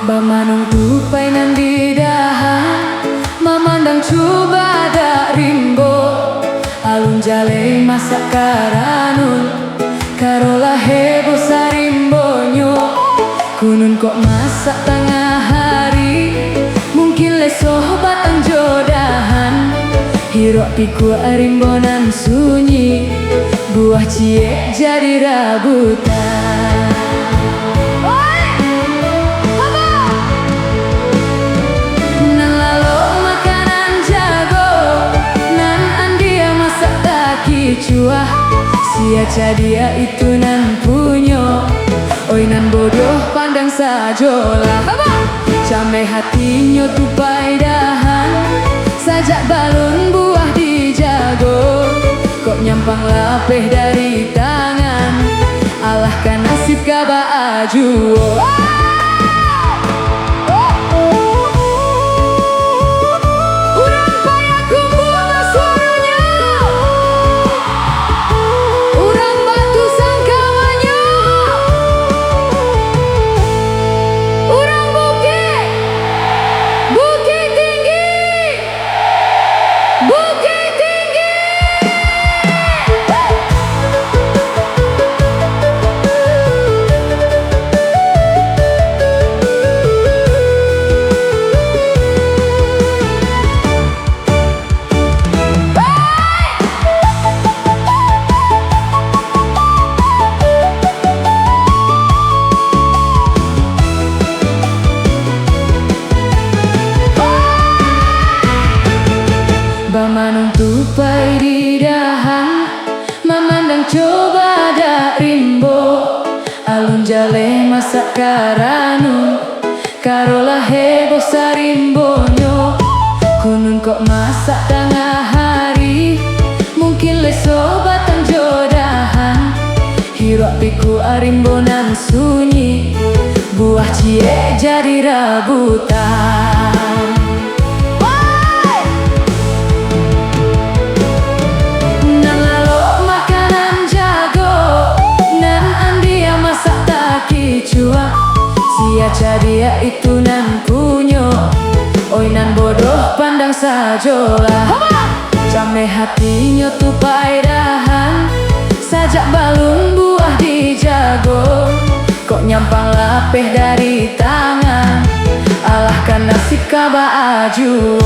Bamanung tupai nan di dahan, mamandang coba dak rimbo. Alun jale masak karanun, karola hebo sarimbonyo. Kunun kok masak tengah hari, mungkin lesoh batang jodahan. Hirok piku arimbonan sunyi, buah cie jadi rabutan. Cuah sia cadia itu nan punyo, oi nan bodoh pandang sajolah. Camai hatinya tupai dahan, sajak balon buah dijago. Kok nyampang lapeh dari tangan, alahkan nasib kaba ajuo. Bamanung tupai di dahan, mamandang coba dak rimbo. Alun jale masak karanun, karola hebo sarimbonyo. Kunun kok masak tengah hari, mungkin leso batang jodahan. Hirok piku arimbonan sunyi, buah cie jadi rabutan. Sia cadia itu nan punyo, oi nan bodoh pandang sajolah. Camai hatinya tupai dahan, sajak balun buah dijago. Kok nyampang lapeh dari tangan, alahkan nasib kaba ajuo.